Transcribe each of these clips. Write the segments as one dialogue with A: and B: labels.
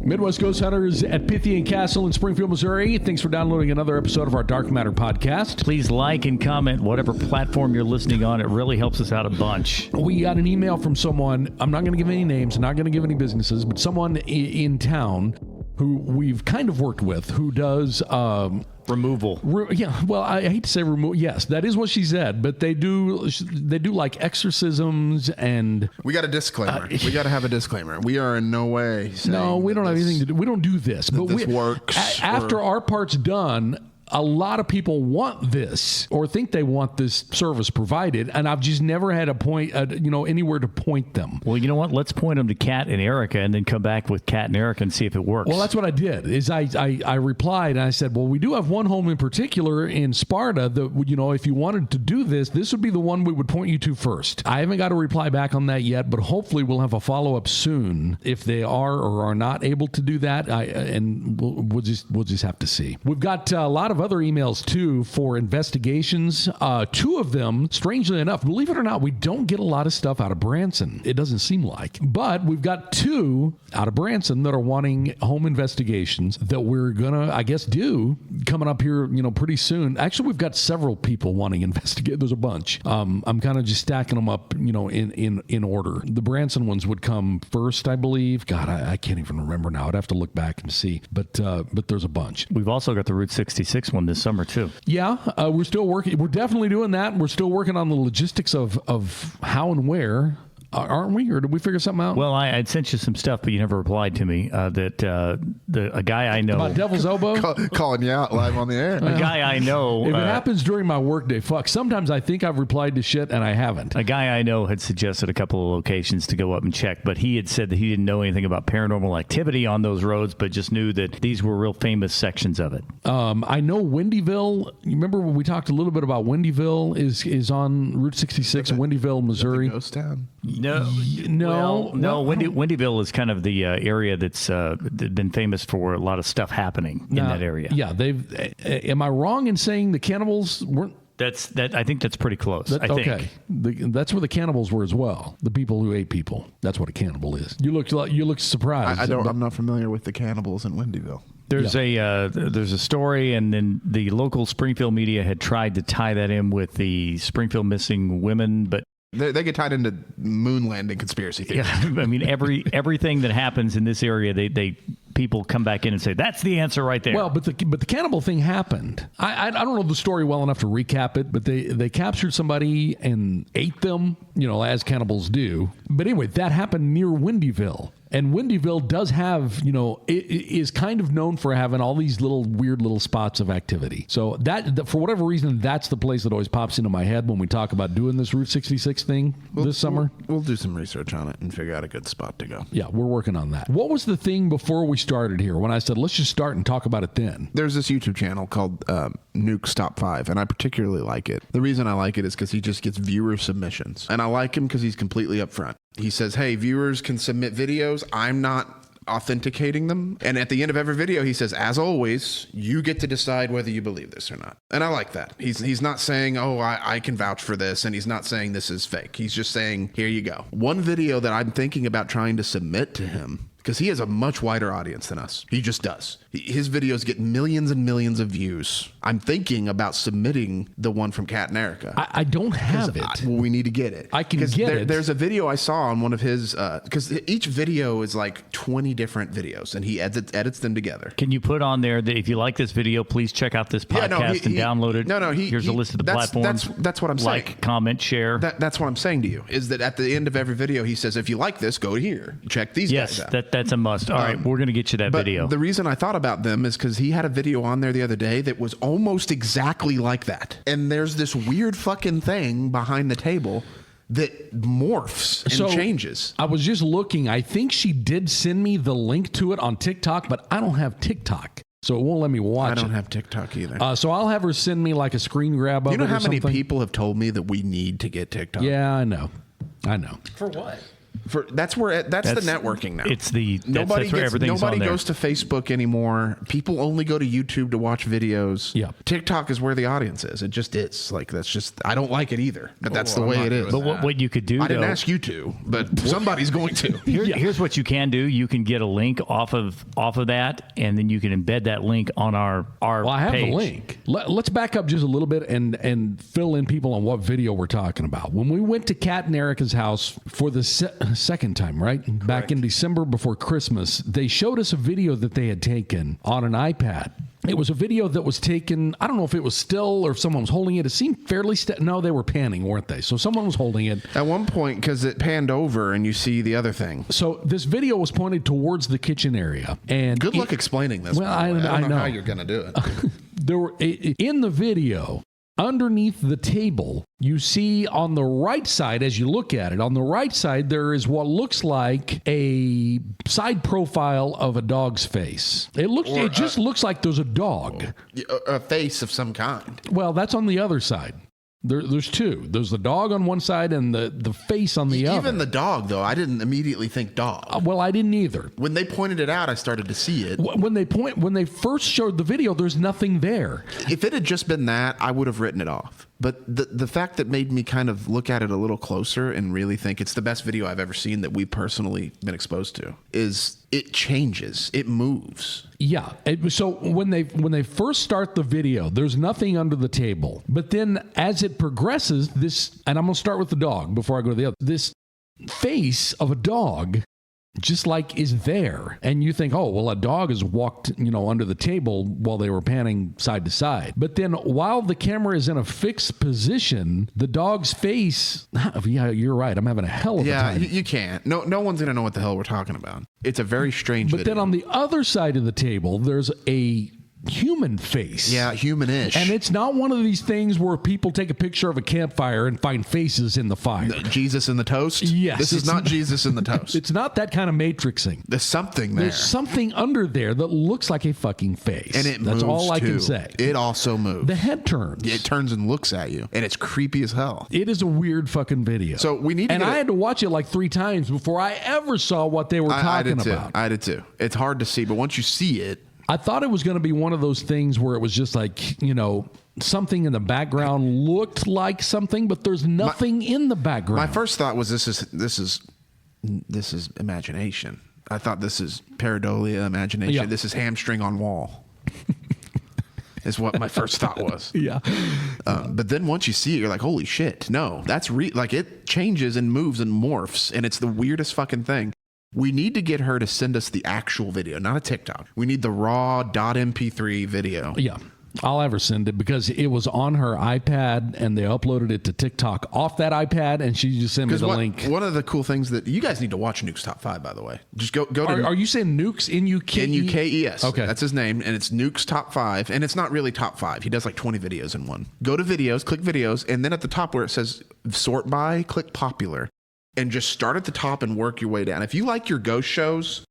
A: Midwest Ghost Hunters at Pythian Castle in Springfield, Missouri. Thanks for downloading another episode of our Dark Matter podcast.
B: Please like and comment whatever platform you're listening on. It really helps us out a bunch.
A: We got an email from someone, I'm not going to give any names, I'm not going to give any businesses, but someone in town who we've kind of worked with, who does...
B: removal.
A: I hate to say removal. Yes, that is what she said, but they do like exorcisms and...
C: We got a disclaimer. We got to have a disclaimer. We are in no way saying...
A: No, we don't have anything to do. We don't do this. But
C: this works.
A: After our part's done... A lot of people want this or think they want this service provided, and I've just never had a point, anywhere to point them.
B: Well, you know what? Let's point them to Kat and Erica, and then come back with Kat and Erica and see if it works.
A: Well, that's what I did. Is I replied and I said, well, we do have one home in particular in Sparta that if you wanted to do this would be the one we would point you to first. I haven't got a reply back on that yet, but hopefully we'll have a follow up soon if they are or are not able to do that. We'll just have to see. We've got a lot of other emails too for investigations. Two of them, strangely enough, believe it or not, we don't get a lot of stuff out of Branson. It doesn't seem like, but we've got two out of Branson that are wanting home investigations that we're gonna, I guess, do coming up here, pretty soon. Actually, we've got several people wanting to investigate. There's a bunch. I'm kind of just stacking them up, in order. The Branson ones would come first, I believe. God, I can't even remember now. I'd have to look back and see. But there's a bunch.
B: We've also got the Route 66 one this summer too.
A: Yeah, we're still working. We're definitely doing that. We're still working on the logistics of how and where. Aren't we? Or did we figure something out?
B: Well, I'd sent you some stuff, but you never replied to me. A guy I know...
A: About Devil's Elbow?
C: Calling you out live on the air.
B: A guy I know...
A: If it happens during my workday, sometimes I think I've replied to shit and I haven't.
B: A guy I know had suggested a couple of locations to go up and check, but he had said that he didn't know anything about paranormal activity on those roads, but just knew that these were real famous sections of it.
A: I know Wendyville. You remember when we talked a little bit about Wendyville is on Route 66 in Wendyville, Missouri?
C: Ghost town.
A: No.
B: Wendyville is kind of the area that's been famous for a lot of stuff happening in that area.
A: Yeah, am I wrong in saying the cannibals weren't?
B: I think that's pretty close.
A: Okay, that's where the cannibals were as well. The people who ate people. That's what a cannibal is. You look surprised.
C: I'm not familiar with the cannibals in Wendyville.
B: There's a story, and then the local Springfield media had tried to tie that in with the Springfield missing women, but
C: they get tied into moon landing conspiracy theories.
B: Yeah, I mean everything that happens in this area, people come back in and say that's the answer right there.
A: Well, but the cannibal thing happened. I don't know the story well enough to recap it, but they captured somebody and ate them, as cannibals do. But anyway, that happened near Wendyville. And Wendyville does have, it is kind of known for having all these weird little spots of activity. So that for whatever reason, that's the place that always pops into my head when we talk about doing this Route 66 thing this summer.
C: We'll do some research on it and figure out a good spot to go.
A: Yeah, we're working on that. What was the thing before we started here when I said, let's just start and talk about it then?
C: There's this YouTube channel called Nuke's Top 5, and I particularly like it. The reason I like it is because he just gets viewer submissions. And I like him because he's completely upfront. He says, hey, viewers can submit videos. I'm not authenticating them. And at the end of every video, he says, as always, you get to decide whether you believe this or not. And I like that. He's not saying, oh, I can vouch for this. And he's not saying this is fake. He's just saying, here you go. One video that I'm thinking about trying to submit to him, because he has a much wider audience than us. He just does. His videos get millions and millions of views. I'm thinking about submitting the one from Kat and Erica.
A: I don't have it.
C: We need to get it.
A: I can get it.
C: There's a video I saw on one of his, because each video is like 20 different videos, and he edits them together.
B: Can you put on there that if you like this video, please check out this podcast and download it? Here's a list of the platforms.
C: That's what I'm saying.
B: Like, comment, share.
C: That's what I'm saying to you, is that at the end of every video, he says, if you like this, go here. Check these guys out.
B: Yes, that's a must. All right, we're going to get you that video.
C: The reason I thought about them is because he had a video on there the other day that was almost exactly like that. And there's this weird fucking thing behind the table that morphs and changes.
A: I was just looking. I think she did send me the link to it on TikTok, but I don't have TikTok. So it won't let me watch it.
C: I don't have TikTok either.
A: So I'll have her send me like a screen grab of it.
C: You know how many people have told me that we need to get TikTok?
A: Yeah, I know.
D: For what?
C: That's the networking now.
B: It's that's where everything's
C: nobody
B: on there.
C: goes to Facebook anymore. People only go to YouTube to watch videos.
A: Yeah.
C: TikTok is where the audience is. It just is. Like, that's just, I don't like it either, but that's the way it is.
B: But what you could do,
C: I didn't ask you to, but somebody's going to.
B: Here's what you can do. You can get a link off of that, and then you can embed that link on our
A: Well, I have
B: page.
A: the link. Let's back up just a little bit and fill in people on what video we're talking about. When we went to Kat and Erica's house for the second time, right? Back in December before Christmas, they showed us a video that they had taken on an iPad. It was a video that was taken, I don't know if it was still or if someone was holding it. It seemed fairly no, they were panning, weren't they? So someone was holding it.
C: At one point, because it panned over and you see the other thing.
A: So this video was pointed towards the kitchen area. And
C: Good luck explaining this.
A: Well,
C: by the way. I don't know
A: know
C: how you're going to do it.
A: There were in the video, underneath the table, you see on the right side, as you look at it, on the right side, there is what looks like a side profile of a dog's face. It just looks like there's a dog.
C: A face of some kind.
A: Well, that's on the other side. There's two. There's the dog on one side and the face on the other.
C: Even the dog, though, I didn't immediately think dog.
A: Well, I didn't either.
C: When they pointed it out, I started to see it.
A: When they first showed the video, there's nothing there.
C: If it had just been that, I would have written it off. But the fact that made me kind of look at it a little closer and really think it's the best video I've ever seen that we've personally been exposed to is it changes. It moves.
A: Yeah. So when they first start the video, there's nothing under the table. But then as it progresses, and I'm going to start with the dog before I go to the other, this face of a dog just like is there. And you think, oh, well, a dog has walked, under the table while they were panning side to side. But then while the camera is in a fixed position, the dog's face, yeah, you're right. I'm having a hell of a time.
C: Yeah, you can't. No one's going to know what the hell we're talking about. It's a very strange
A: But
C: video.
A: then on the other side of the table, there's a human face.
C: Yeah, human-ish.
A: And it's not one of these things where people take a picture of a campfire and find faces in the fire.
C: Jesus in the toast?
A: Yes.
C: This is not Jesus in the toast.
A: It's not that kind of matrixing.
C: There's something there.
A: There's something under there that looks like a fucking face.
C: And it moves,
A: That's all I
C: too.
A: can say.
C: It also moves.
A: The head turns.
C: It turns and looks at you. And it's creepy as hell.
A: It is a weird fucking video.
C: So we need to
A: I had to watch it like 3 times before I ever saw what they were talking about.
C: I did too. It's hard to see, but once you see it,
A: I thought it was going to be one of those things where it was just like, something in the background looked like something, but there's nothing in the background.
C: my first thought was this is imagination. I thought this is pareidolia, imagination.
A: Yeah.
C: This is hamstring on wall. Is what my first thought was.
A: Yeah.
C: But then once you see it, you're like, holy shit. No, that's like it changes and moves and morphs, and it's the weirdest fucking thing. We need to get her to send us the actual video, not a TikTok. We need the raw .mp3 video.
A: Yeah. I'll ever send it because it was on her iPad and they uploaded it to TikTok off that iPad and she just sent me the link.
C: One of the cool things that you guys need to watch Nuke's Top 5, by the way. Just go to.
A: Are you saying Nuke's N-U-K-E?
C: N-U-K-E-S.
A: Okay.
C: That's his name, and it's Nuke's Top 5, and it's not really Top 5. He does like 20 videos in one. Go to videos, click videos, and then at the top where it says sort by, click popular, and just start at the top and work your way down. If you like your ghost shows,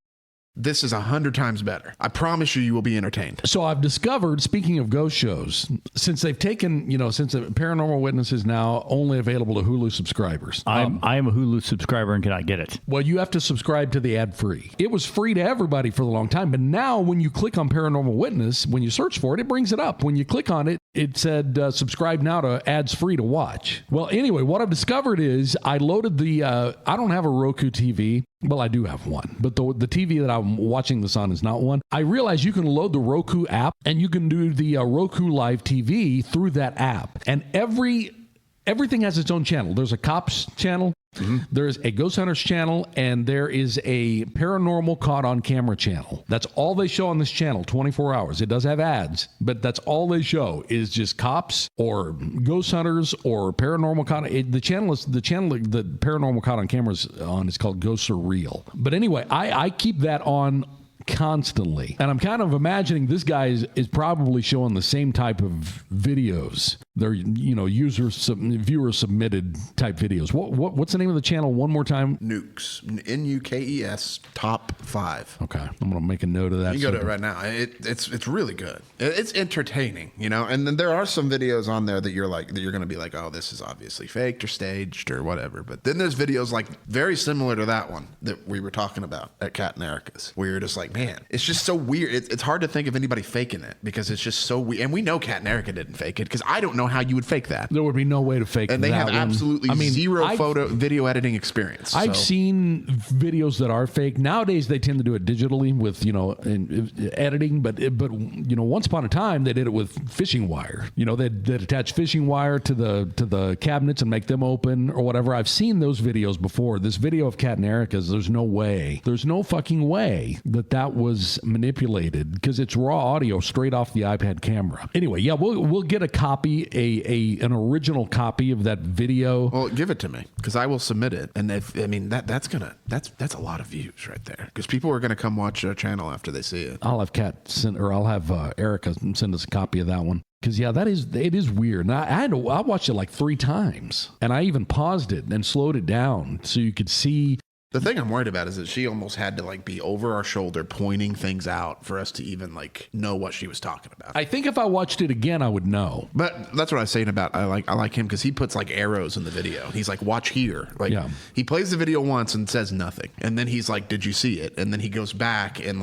C: this is 100 times better. I promise you will be entertained.
A: So I've discovered, speaking of ghost shows, since they've taken, since the Paranormal Witness is now only available to Hulu subscribers.
B: I am a Hulu subscriber and cannot get it.
A: Well, you have to subscribe to the ad-free. It was free to everybody for a long time, but now when you click on Paranormal Witness, when you search for it, it brings it up. When you click on it, it said subscribe now to ads-free to watch. Well, anyway, what I've discovered is I loaded I don't have a Roku TV. Well, I do have one, but the TV that I'm watching this on is not one. I realized you can load the Roku app and you can do the Roku Live TV through that app. And everything has its own channel. There's a cops channel. Mm-hmm. There's a ghost hunters channel, and there is a paranormal caught on camera channel. That's all they show on this channel, 24 hours. It does have ads, but that's all they show is just cops or ghost hunters or paranormal caught. The channel the paranormal caught on cameras on is called Ghosts Are Real. But anyway, I keep that on constantly, and I'm kind of imagining this guy is probably showing the same type of videos They're viewer submitted type videos. What's the name of the channel one more time?
C: Nukes, Nukes top 5.
A: Okay, I'm gonna make a note of that.
C: You can go to it right now. It's really good. It's entertaining, and then there are some videos on there that you're gonna be like, oh, this is obviously faked or staged or whatever. But then there's videos like very similar to that one that we were talking about at Kat and Erica's, where you're just like, man, it's just so weird. It's hard to think of anybody faking it because it's just so weird. And we know Kat and Erica didn't fake it because I don't know how you would fake that.
A: There would be no way to fake it.
C: And they have absolutely zero video editing experience.
A: I've seen videos that are fake. Nowadays, they tend to do it digitally with, editing. But once upon a time, they did it with fishing wire. They'd attach fishing wire to the cabinets and make them open or whatever. I've seen those videos before. This video of Kat and Erica's, there's no fucking way that was manipulated because it's raw audio straight off the iPad camera. Anyway, yeah, we'll get a copy, an original copy of that video.
C: Well, give it to me because I will submit it. And that's a lot of views right there because people are gonna come watch our channel after they see it.
A: I'll have I'll have Erica send us a copy of that one. Because, it is weird. And I watched it like 3 times. And I even paused it and slowed it down so you could see.
C: The thing I'm worried about is that she almost had to be over our shoulder pointing things out for us to even know what she was talking about.
A: I think if I watched it again, I would know.
C: But that's what I was saying about I like him because he puts arrows in the video. He's like, watch here. He plays the video once and says nothing. And then he's like, did you see it? And then he goes back and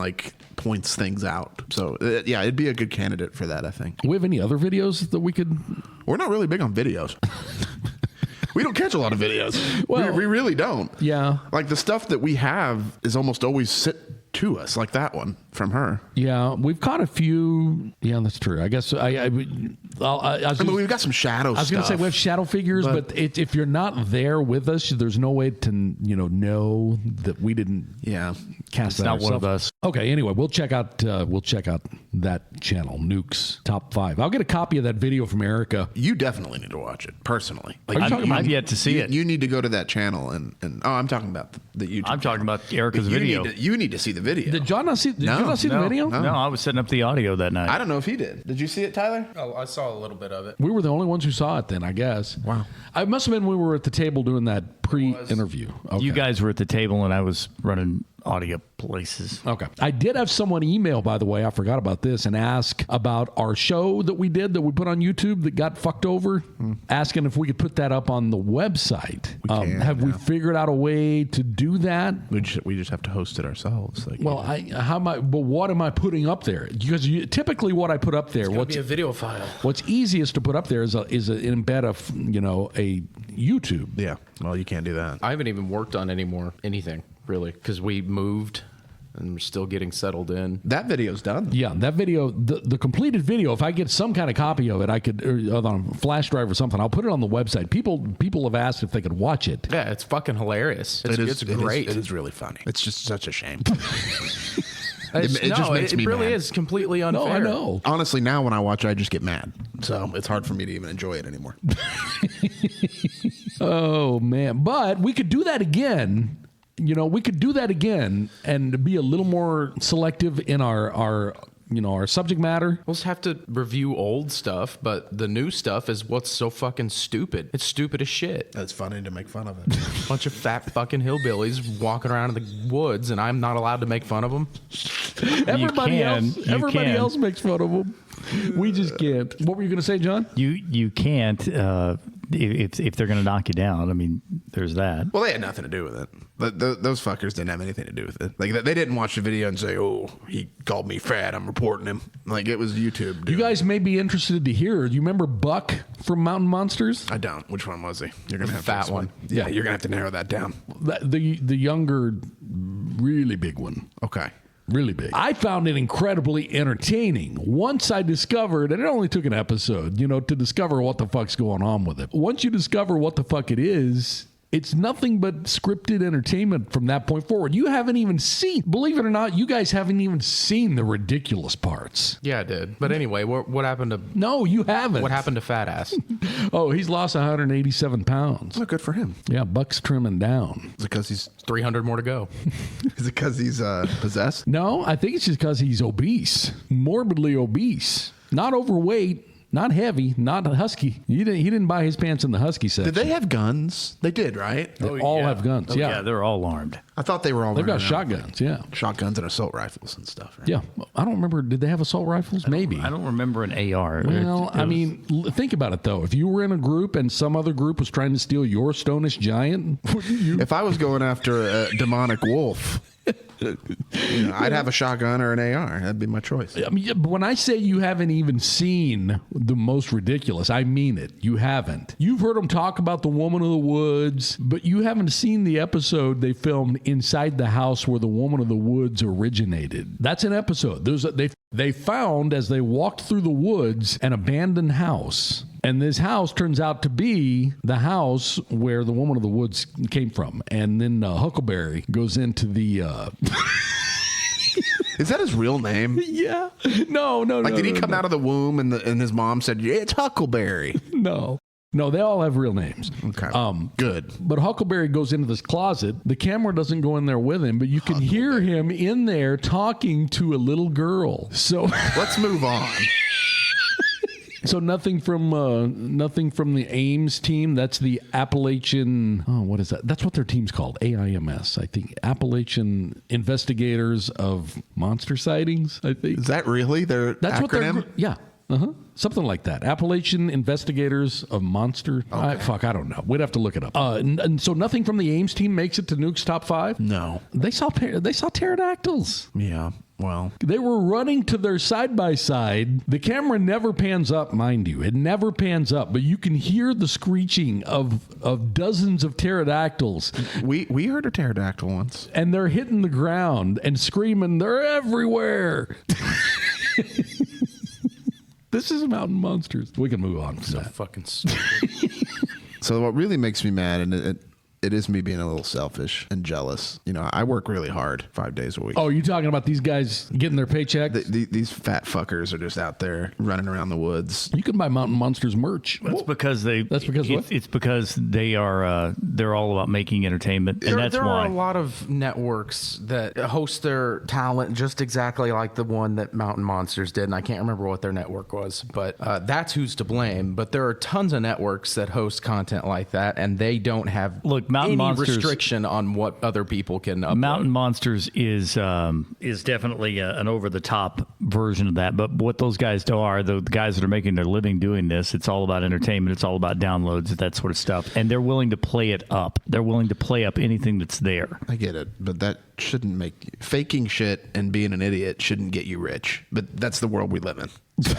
C: points things out. So it'd be a good candidate for that, I think.
A: Do we have any other videos that we could?
C: We're not really big on videos. We don't catch a lot of videos. Well, we really don't.
A: Yeah.
C: The stuff that we have is almost always sit to us, like that one from her.
A: Yeah, we've caught a few. Yeah, that's true. I guess we've
C: got some shadow stuff.
A: I was going to say we have shadow figures, but if you're not there with us, there's no way to know that we didn't.
C: Yeah,
A: cast that.
B: Not one of us.
A: Okay. Anyway, we'll check out that channel, Nukes Top 5. I'll get a copy of that video from Erica.
C: You definitely need to watch it personally.
B: I've yet to see it.
C: You need to go to that channel and I'm talking about the YouTube.
B: I'm talking about Erica's video.
C: You need to see the video.
A: Did John not see? Did you not see the video?
B: No, I was setting up the audio that night.
C: I don't know if he did. Did you see it, Tyler?
D: Oh, I saw a little bit of it.
A: We were the only ones who saw it then, I guess.
C: Wow.
A: It must have been we were at the table doing that pre-interview. Okay.
B: You guys were at the table and I was running audio places.
A: Okay. I did have someone email, by the way, I forgot about this, and ask about our show that we put on YouTube that got fucked over, asking if we could put that up on the website. We figured out a way to do that?
C: We just have to host it ourselves.
A: But what am I putting up there? Because typically what I put up there,
D: what's be a video file.
A: What's easiest to put up there is an embed of a YouTube.
C: Yeah. Well, you can't do that.
D: I haven't even worked on anything. Really, because we moved and we're still getting settled in.
C: That video's done.
A: Yeah, that video, the completed video, if I get some kind of copy of it, I could, on a flash drive or something, I'll put it on the website. People have asked if they could watch it.
D: Yeah, it's fucking hilarious. It's great.
C: It is really funny. It's just such a shame.
D: It really is completely unfair.
A: No, I know.
C: Honestly, now when I watch it, I just get mad. So it's hard for me to even enjoy it anymore.
A: Oh, man. But we could do that again. We could do that again and be a little more selective in our subject matter.
D: We'll just have to review old stuff, but the new stuff is what's so fucking stupid. It's stupid as shit.
C: It's funny to make fun of it.
D: Bunch of fat fucking hillbillies walking around in the woods, and I'm not allowed to make fun of them.
A: Everybody else makes fun of them. We just can't. What were you going to say, John?
B: You can't. If they're going to knock you down, I mean, there's that.
C: Well, they had nothing to do with it. Those fuckers didn't have anything to do with it. They didn't watch the video and say, "Oh, he called me fat. I'm reporting him." It was YouTube.
A: You guys may be interested to hear. Do you remember Buck from Mountain Monsters?
C: I don't. Which one was he? You're gonna have
D: fat one.
C: Yeah, you're gonna have to narrow that down.
A: The younger, really big one.
C: Okay.
A: Really big. I found it incredibly entertaining. Once I discovered, and it only took an episode, to discover what the fuck's going on with it. Once you discover what the fuck it is, it's nothing but scripted entertainment from that point forward. You haven't even seen, believe it or not, you guys haven't even seen the ridiculous parts.
D: Yeah, I did. But anyway, what happened to...
A: No, you haven't.
D: What happened to Fat Ass?
A: Oh, he's lost 187 pounds.
C: Well, good for him.
A: Yeah, Buck's trimming down.
C: Is it because he's...
D: 300 more to go.
C: Is it because he's possessed?
A: No, I think it's just because he's obese. Morbidly obese. Not overweight. Not heavy, not husky. He didn't buy his pants in the husky section.
C: Did they have guns? They did, right?
A: They all have guns.
B: Yeah, they're all armed.
C: I thought they were all.
A: They've got
C: running around.
A: shotguns. Yeah.
C: Shotguns and assault rifles and stuff. Right?
A: Yeah. I don't remember. Did they have assault rifles? Maybe.
B: I don't remember an AR.
A: Well, I mean, think about it though. If you were in a group and some other group was trying to steal your Stonish giant, wouldn't you?
C: If I was going after a demonic wolf, I'd have a shotgun or an AR. That'd be my choice.
A: I mean, but when I say you haven't even seen the most ridiculous, I mean it. You haven't. You've heard them talk about the woman of the woods, but you haven't seen the episode they filmed inside the house where the woman of the woods originated. That's an episode. They found, as they walked through the woods, an abandoned house. And this house turns out to be the house where the woman of the woods came from. And then Huckleberry goes into the...
C: Is that his real name?
A: Yeah. No.
C: Like, did he come out of the womb and his mom said, yeah, it's Huckleberry?
A: No, they all have real names.
C: Okay. Good.
A: But Huckleberry goes into this closet. The camera doesn't go in there with him, but you can hear him in there talking to a little girl. So
C: let's move on.
A: So nothing from the Ames team. That's the Appalachian. Oh, what is that? That's what their team's called. AIMS, I think. Appalachian Investigators of Monster Sightings, I think.
C: Is that really their acronym?
A: What they're. Yeah. Something like that. Appalachian Investigators of Monster. Okay. I don't know. We'd have to look it up. And so nothing from the Ames team makes it to Nuke's top 5?
C: No.
A: They saw pterodactyls.
C: Yeah. Well,
A: they were running to their side-by-side. The camera never pans up, mind you. It never pans up, but you can hear the screeching of dozens of pterodactyls.
C: We heard a pterodactyl once.
A: And they're hitting the ground and screaming, they're everywhere. This is Mountain Monsters. We can move on.
D: So fucking stupid.
C: So what really makes me mad, and it is me being a little selfish and jealous. I work really hard 5 days a week.
A: Oh, you talking about these guys getting their paycheck?
C: These fat fuckers are just out there running around the woods.
A: You can buy Mountain Monsters merch.
B: That's because they.
A: That's because what?
B: It's because they are. They're all about making entertainment, and that's
D: there
B: why.
D: There are a lot of networks that host their talent just exactly like the one that Mountain Monsters did, and I can't remember what their network was, but that's who's to blame. But there are tons of networks that host content like that, and they don't have
B: Mountain Monsters,
D: restriction on what other people can upload.
B: Mountain Monsters is definitely an over-the-top version of that. But what those guys do are, the guys that are making their living doing this, it's all about entertainment. It's all about downloads, that sort of stuff. And they're willing to play it up. They're willing to play up anything that's there.
C: I get it, but that shouldn't make... Faking shit and being an idiot shouldn't get you rich. But that's the world we live in. So.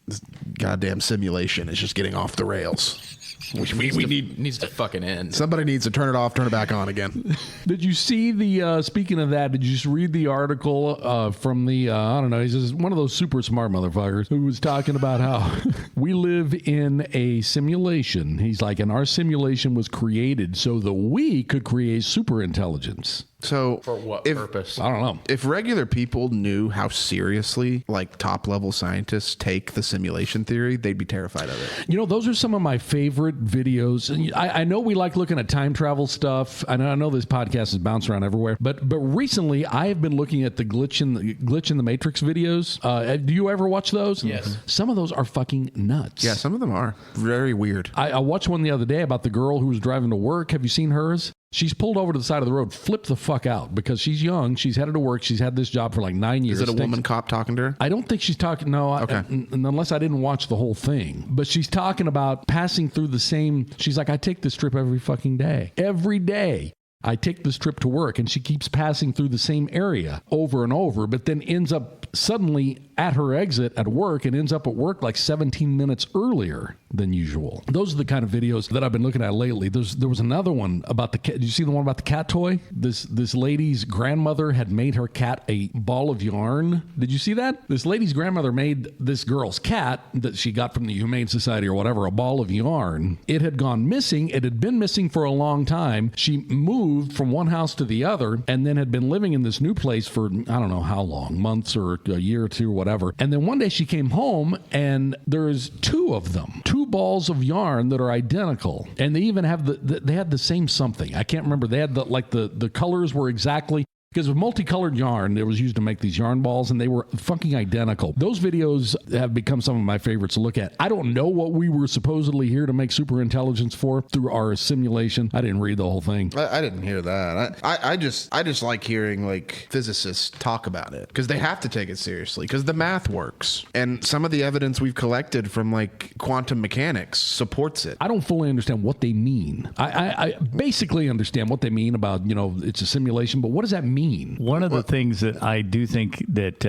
C: This goddamn simulation is just getting off the rails. We
D: needs to fucking end.
C: Somebody needs to turn it off, turn it back on again.
A: Did you see the, speaking of that, did you just read the article from the, I don't know, he's just one of those super smart motherfuckers who was talking about how we live in a simulation. He's like, and our simulation was created so that we could create super intelligence.
C: So
D: for what purpose?
A: I don't know.
C: If regular people knew how seriously top level scientists take the simulation theory, they'd be terrified of it.
A: Those are some of my favorite videos. And I know we like looking at time travel stuff. I know this podcast is bouncing around everywhere, but recently I have been looking at the glitch in the Matrix videos. Do you ever watch those?
D: Yes.
A: Some of those are fucking nuts.
C: Yeah, some of them are very weird.
A: I watched one the other day about the girl who was driving to work. Have you seen hers? She's pulled over to the side of the road, flipped the fuck out because she's young. She's headed to work. She's had this job for like 9 years.
C: Is it a woman cop talking to her?
A: I don't think she's talking. No,
C: okay.
A: Unless I didn't watch the whole thing. But she's talking about passing through the same. She's like, I take this trip every fucking day. Every day. I take this trip to work, and she keeps passing through the same area over and over, but then ends up suddenly at her exit at work and ends up at work like 17 minutes earlier than usual. Those are the kind of videos that I've been looking at lately. There was another one about the cat. Did you see the one about the cat toy? This lady's grandmother had made her cat a ball of yarn. Did you see that? This lady's grandmother made this girl's cat that she got from the Humane Society or whatever, a ball of yarn. It had gone missing. It had been missing for a long time. She moved from one house to the other and then had been living in this new place for I don't know how long, months or a year or two or whatever. And then one day she came home and there's two of them, two balls of yarn that are identical. And they even have they had the same something. I can't remember. They had the colors were exactly because of multicolored yarn that was used to make these yarn balls, and they were fucking identical. Those videos have become some of my favorites to look at. I don't know what we were supposedly here to make super intelligence for through our simulation. I didn't read the whole thing.
C: I didn't hear that. I just like hearing like physicists talk about it because they have to take it seriously because the math works, and some of the evidence we've collected from like quantum mechanics supports it.
A: I don't fully understand what they mean. I basically understand what they mean about, it's a simulation, but what does that mean?
B: One of the things that I do think that,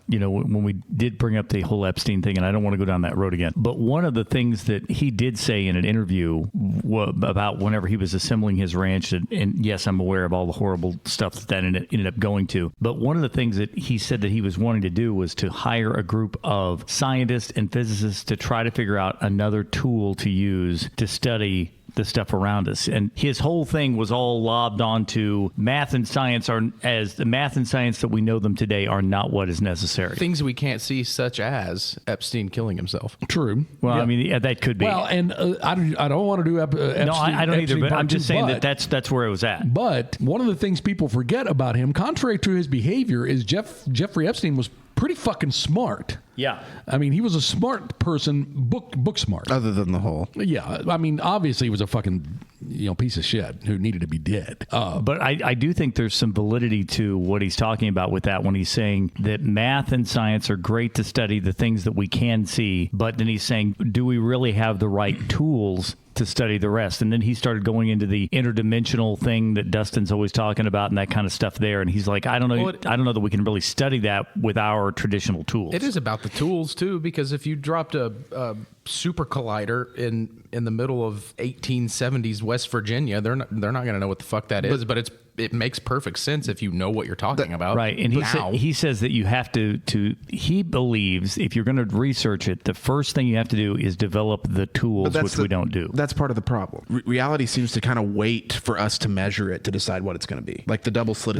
B: when we did bring up the whole Epstein thing, and I don't want to go down that road again, but one of the things that he did say in an interview about whenever he was assembling his ranch, and yes, I'm aware of all the horrible stuff that ended up going to, but one of the things that he said that he was wanting to do was to hire a group of scientists and physicists to try to figure out another tool to use to study the stuff around us. And his whole thing was all lobbed onto math and science the math and science that we know them today are not what is necessary.
D: Things we can't see, such as Epstein killing himself.
A: True.
B: Well,
A: Yeah.
B: I mean, that could be.
A: Well, and I don't want to do Epstein.
B: No, I don't either,
A: Epstein
B: but
A: part
B: I'm just
A: two,
B: saying
A: but-
B: that's where it was at.
A: But one of the things people forget about him, contrary to his behavior, is Jeffrey Epstein was pretty fucking smart.
B: Yeah.
A: I mean, he was a smart person, book smart.
C: Other than the whole.
A: Yeah. I mean, obviously he was a fucking, piece of shit who needed to be dead.
B: But I do think there's some validity to what he's talking about with that when he's saying that math and science are great to study the things that we can see, but then he's saying, do we really have the right tools to study the rest? And then he started going into the interdimensional thing that Dustin's always talking about and that kind of stuff there. And he's like, I don't know that we can really study that with our traditional tools.
D: It is about the tools too, because if you dropped a super collider in the middle of 1870s West Virginia, they're not going to know what the fuck that is. But it makes perfect sense if you know what you're talking about.
B: Right. And he says that you have to he believes if you're going to research it, the first thing you have to do is develop the tools, which we don't do.
C: That's part of the problem. Reality seems to kind of wait for us to measure it to decide what it's going to be. Like the double slit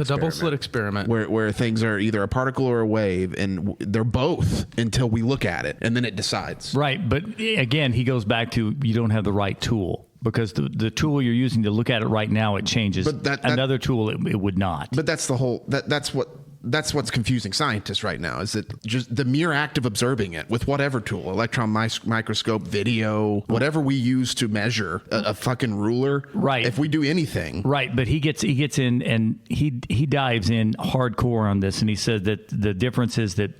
C: experiment. Where things are either a particle or a wave, and they're both until we look at it, and then it decides.
B: Right. But again, he goes back to you don't have the right tool. Because the tool you're using to look at it right now, it changes. But another tool, it would not.
C: But that's the whole. That's what's confusing scientists right now, is that just the mere act of observing it with whatever tool, electron microscope, video, whatever we use to measure a fucking ruler.
B: Right.
C: If we do anything.
B: Right. But he gets in and he dives in hardcore on this. And he said that the difference is that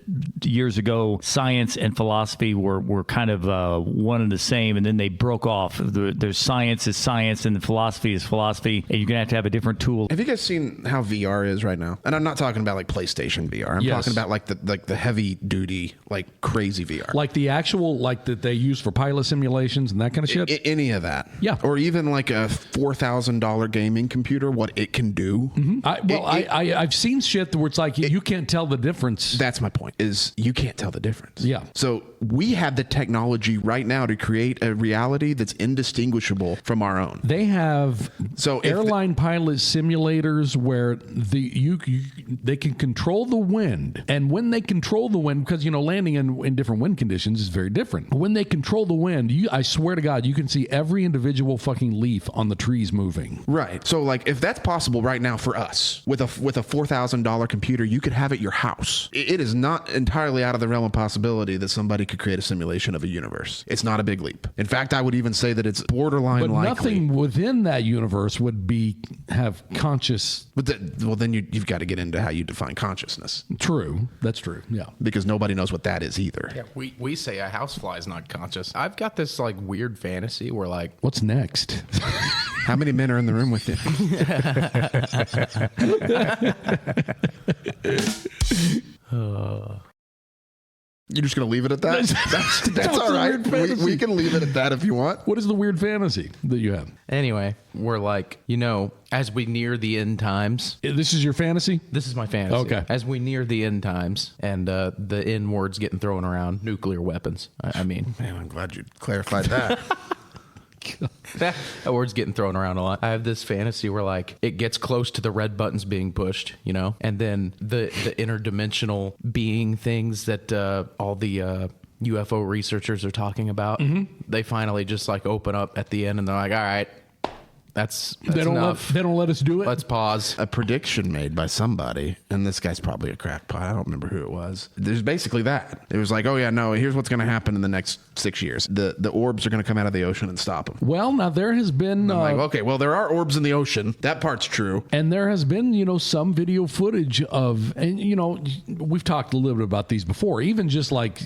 B: years ago, science and philosophy were kind of one and the same. And then they broke off. There's science is science and the philosophy is philosophy. And you're going to have a different tool.
C: Have you guys seen how VR is right now? And I'm not talking about like PlayStation VR. I'm talking about like the heavy duty, like crazy VR.
A: Like the actual, like that they use for pilot simulations and that kind of shit?
C: Any of that.
A: Yeah.
C: Or even like a $4,000 gaming computer, what it can do.
A: Mm-hmm. I've seen shit where it's like you can't tell the difference.
C: That's my point, is you can't tell the difference.
A: Yeah.
C: So we have the technology right now to create a reality that's indistinguishable from our own.
A: They have airline pilot simulators where they can control the wind, and when they control the wind, because landing in different wind conditions is very different. When they control the wind, I swear to God, you can see every individual fucking leaf on the trees moving.
C: Right. So like, if that's possible right now for us with a $4,000 computer, you could have it at your house. It is not entirely out of the realm of possibility that somebody could create a simulation of a universe. It's not a big leap. In fact, I would even say that it's borderline likely.
A: But nothing within that universe would have conscious.
C: But then you've got to get into how you define consciousness.
A: True. That's true. Yeah.
C: Because nobody knows what that is either.
D: Yeah, we say a housefly is not conscious. I've got this like weird fantasy where like,
A: what's next?
C: How many men are in the room with you? You're just going to leave it at that? That's all right. We can leave it at that if you want.
A: What is the weird fantasy that you have?
D: Anyway, we're like, as we near the end times.
A: This is your fantasy?
D: This is my fantasy.
A: Okay.
D: As we near the end times and the N words getting thrown around, nuclear weapons. I mean.
C: Man, I'm glad you clarified that.
D: That word's getting thrown around a lot. I have this fantasy where like it gets close to the red buttons being pushed, and then the interdimensional being things that all the UFO researchers are talking about, they finally just like open up at the end and they're like, all right, That's
A: They don't
D: enough.
A: they don't let us do it.
D: Let's pause.
C: A prediction made by somebody, and this guy's probably a crackpot. I don't remember who it was. There's basically that. It was like, oh yeah, no, here's what's going to happen in the next 6 years. The orbs are going to come out of the ocean and stop them.
A: Well, now there has been
C: I'm like, okay, well, there are orbs in the ocean. That part's true.
A: and there has been, some video footage of, and we've talked a little bit about these before. Even just like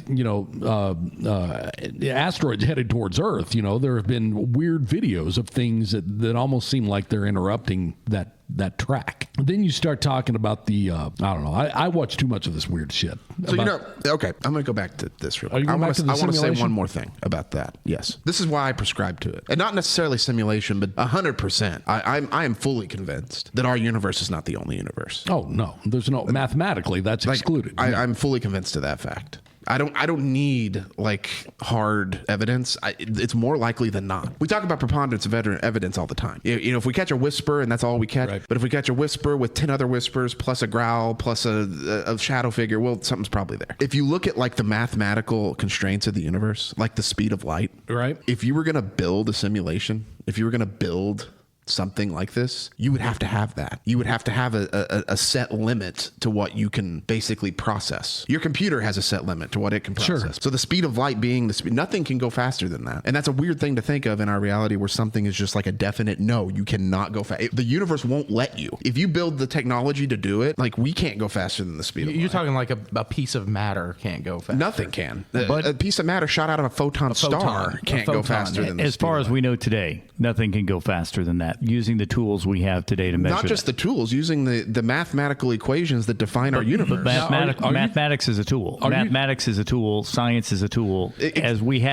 A: asteroids headed towards Earth. There have been weird videos of things that almost seem like they're interrupting that track. Then you start talking about the I don't know. I watch too much of this weird shit.
C: So okay, I'm going to go back to this real quick.
A: you going back to the
C: I want to say
A: simulation?
C: one more thing about that. Yes, this is why I prescribe to it, and not necessarily simulation, but 100%. I am fully convinced that our universe is not the only universe.
A: Oh no, there's no mathematically that's excluded.
C: I'm fully convinced of that fact. I don't need like hard evidence. It's more likely than not. We talk about preponderance of evidence all the time. If we catch a whisper and that's all we catch,
A: Right.
C: but if we catch a whisper with 10 other whispers plus a growl plus a shadow figure, well, something's probably there. If you look at like the mathematical constraints of the universe, like the speed of light,
A: Right.
C: If you were going to build a simulation, if you were going to build something like this, you would have to have that. You would have to have a set limit to what you can basically process. Your computer has a set limit to what it can process.
A: Sure.
C: So the speed of light being the speed, nothing can go faster than that. And that's a weird thing to think of in our reality where something is just like a definite no, you cannot go fast. The universe won't let you. If you build the technology to do it, like we can't go faster than the speed of light.
D: You're talking like a piece of matter can't go fast.
C: Nothing can.
B: But-
C: a piece of matter shot out of a photon star
D: photon.
C: can't
D: A
C: go
D: photon.
C: faster than the
B: As
C: speed
B: far
C: of
B: as we know today, nothing can go faster than that using the tools we have today to measure
C: not just the tools, using the mathematical equations that define our universe.
B: Mathematics is a tool. Mathematics is a tool. Science is a tool. As we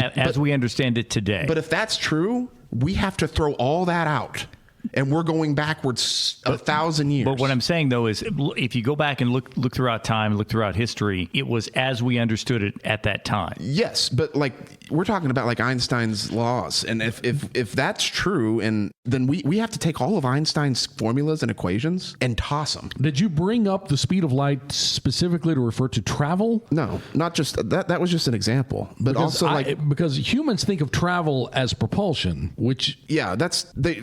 B: understand it today.
C: But if that's true, we have to throw all that out. And we're going backwards 1,000 years.
B: But what I'm saying, though, is if you go back and look throughout time, look throughout history, it was as we understood it at that time.
C: Yes, but like we're talking about like Einstein's laws. And if that's true, and then we have to take all of Einstein's formulas and equations and toss them.
A: Did you bring up the speed of light specifically to refer to travel?
C: No, not just that. That was just an example. But
A: Because
C: also
A: because humans think of travel as propulsion, which
C: yeah,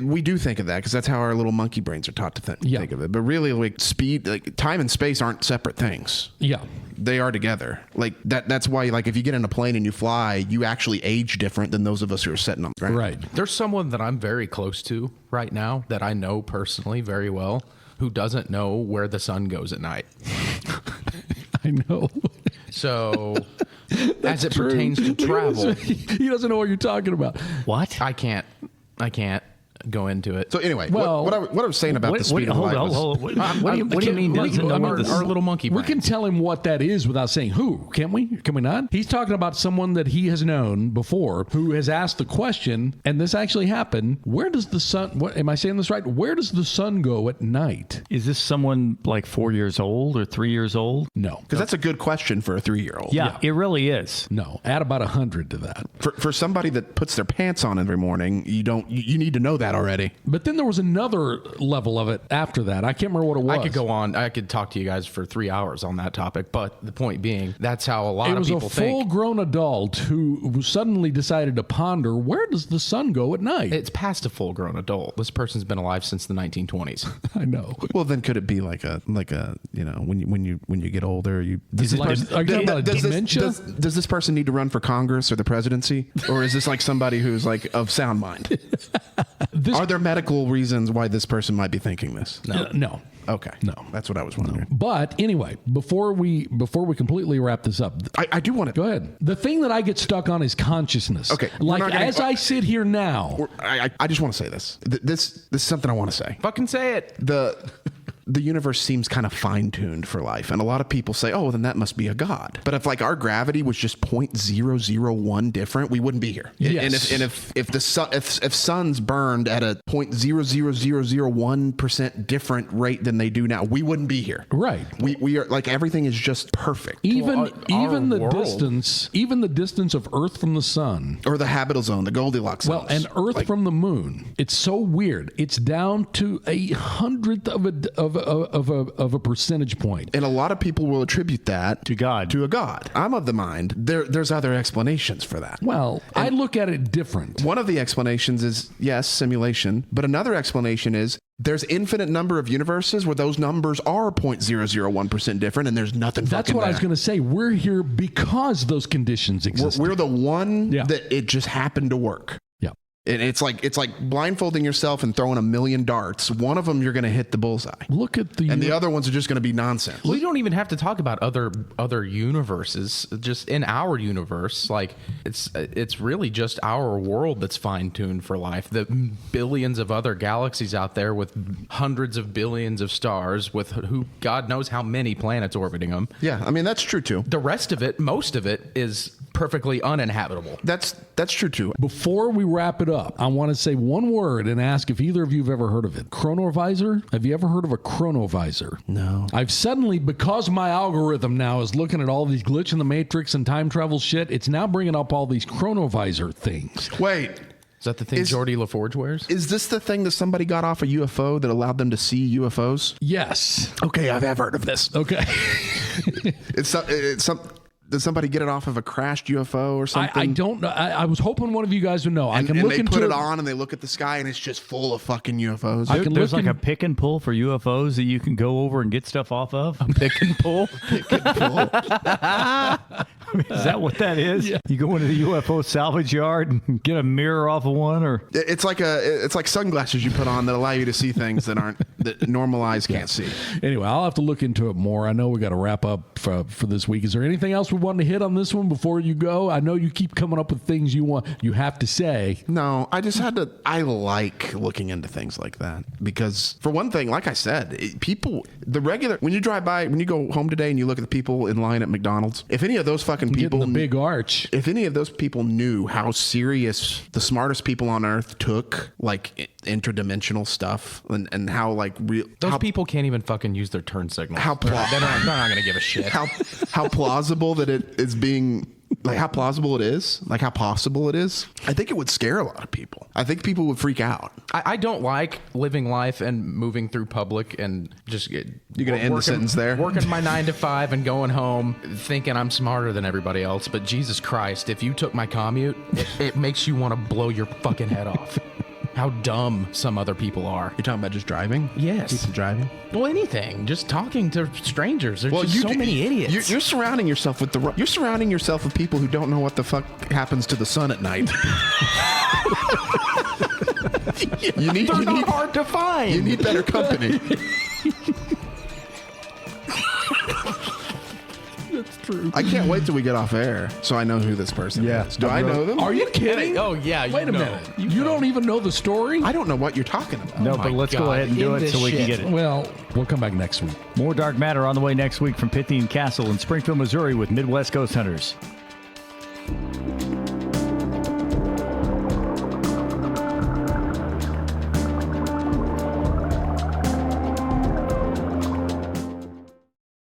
C: we do think of that because that's how our little monkey brains are taught to think of it. But really, like speed, like time and space aren't separate things.
A: yeah.
C: They are together. Like that's why, like, if you get in a plane and you fly, you actually age different than those of us who are sitting on the ground.
A: Right.
D: There's someone that I'm very close to right now that I know personally very well who doesn't know where the sun goes at night.
A: I know.
D: So as it
A: True.
D: pertains to travel,
A: He doesn't know what you're talking about.
B: What?
D: I can't go into it.
C: So anyway,
A: Well,
C: what I was saying about the speed of light was,
B: What do you mean doesn't know what
D: our little monkey
A: We
D: brains.
A: can tell him what that is without saying who, can't we? Can we not? He's talking about someone that he has known before who has asked the question, and this actually happened. Where does the sun, what am I saying this right? Where does the sun go at night?
B: Is this someone like 4 years old or 3 years old?
A: No.
C: because that's a good question for a 3-year-old.
B: Yeah, it really is.
A: No. Add about 100 to that.
C: For somebody that puts their pants on every morning, you need to know that already.
A: But then there was another level of it after that. I can't remember what it was.
D: I could go on. I could talk to you guys for 3 hours on that topic. But the point being, that's how a lot
A: It
D: of
A: was a
D: people think.
A: full-grown adult who suddenly decided to ponder, where does the sun go at night?
D: It's past a full-grown adult. This person's been alive since the 1920s.
A: I know.
C: Well, then could it be like a when you get older, you
A: Are you talking about dementia?
C: does this person need to run for Congress or the presidency, or is this like somebody who's like of sound mind? Are there medical reasons why this person might be thinking this?
A: No.
C: Okay.
A: No.
C: That's what I was wondering.
A: But anyway, before we completely wrap this up,
C: I do want to
A: go ahead. The thing that I get stuck on is consciousness.
C: Okay, we're
A: Like
C: not gonna-
A: as I sit here now,
C: I just want to say this. This is something I want to say.
D: Fucking say it.
C: The universe seems kind of fine-tuned for life, and a lot of people say, oh, then that must be a god. But if like our gravity was just 0.001 different, we wouldn't be here.
A: Yes.
C: And if the sun, if suns burned at a 0.00001% different rate than they do now, we wouldn't be here.
A: Right.
C: We are like, everything is just perfect.
A: even
D: our
A: the
D: world-
A: distance of Earth from the sun.
C: Or the habitable zone, the Goldilocks
A: Well,
C: zones.
A: and Earth from the moon. It's so weird. It's down to 1/100 of of a percentage point.
C: And a lot of people will attribute that
B: To God.
C: To a god. I'm of the mind there's other explanations for that.
A: Well, I look at it different.
C: One of the explanations is, yes, simulation. But another explanation is there's infinite number of universes where those numbers are 0.001% different and there's nothing
A: That's
C: fucking
A: what I was
C: there.
A: going to say. We're here because those conditions exist.
C: We're the one
A: Yeah.
C: that it just happened to work.
A: Yeah.
C: And it's like blindfolding yourself and throwing a million darts. One of them you're going to hit the bullseye.
A: Look at the...
C: And the other ones are just going to be nonsense.
D: We don't even have to talk about other universes. Just in our universe, like it's really just our world that's fine tuned for life. The billions of other galaxies out there with hundreds of billions of stars, with who God knows how many planets orbiting them.
C: Yeah, I mean, that's true too.
D: The rest of it, most of it, is perfectly uninhabitable.
C: That's true too.
A: Before we wrap it up, I want to say one word and ask if either of you have ever heard of it. Chronovisor? Have you ever heard of a chronovisor?
C: No.
A: I've suddenly, because my algorithm now is looking at all these glitch in the matrix and time travel shit, it's now bringing up all these chronovisor things.
C: Wait.
D: Is that the thing Geordie LaForge wears?
C: Is this the thing that somebody got off a UFO that allowed them to see UFOs?
A: Yes.
C: Okay, I've heard of this.
A: Okay.
C: Did somebody get it off of a crashed UFO or something?
A: I don't know. I was hoping one of you guys would know. I can
C: and
A: look
C: they
A: into
C: put it on and they look at the sky and it's just full of fucking UFOs.
A: I can
B: There's
A: look
B: like
A: in-
B: a pick and pull for UFOs that you can go over and get stuff off of.
D: Pick and pull.
B: Is that what that is? Yeah. You go into the UFO salvage yard and get a mirror off of one, or
C: It's like sunglasses you put on that allow you to see things that normal eyes can't see.
A: Anyway, I'll have to look into it more. I know we got to wrap up for this week. Is there anything else we want to hit on this one before you go? I know you keep coming up with things you have to say.
C: No, I just had to. I like looking into things like that because, for one thing, like I said, when you drive by, when you go home today and you look at the people in line at McDonald's, if any of those fucking people,
A: Getting the big arch.
C: if any of those people knew how serious the smartest people on Earth took like interdimensional stuff and how like real
D: Those people can't even fucking use their turn signals.
C: They're
D: They're not going to give a shit.
C: how plausible that it is being. Like how plausible it is, like how possible it is. I think it would scare a lot of people. I think people would freak out.
D: I don't like living life and moving through public and just
C: You're gonna end the sentence there?
D: Working my 9 to 5 and going home thinking I'm smarter than everybody else. But Jesus Christ, if you took my commute, it makes you want to blow your fucking head off. How dumb some other people are.
C: You're talking about just driving?
D: Yes.
C: People driving?
D: Well, anything. Just talking to strangers. There's just so many idiots.
C: You're surrounding yourself with you're surrounding yourself with people who don't know what the fuck happens to the sun at night.
D: They're not hard to find.
C: You need better company.
A: That's true.
C: I can't wait till we get off air so I know who this person is. Do I know them?
A: Are you kidding?
D: Oh, yeah.
A: Wait a minute. You don't even know the story?
C: I don't know what you're talking about.
B: no,
D: my
B: but let's go
D: God,
B: ahead and do
D: end
B: it so
D: this
B: we can
D: shit.
B: get it.
A: Well, we'll come back next week.
B: More Dark Matter on the way next week from Pythian Castle in Springfield, Missouri with Midwest Ghost Hunters.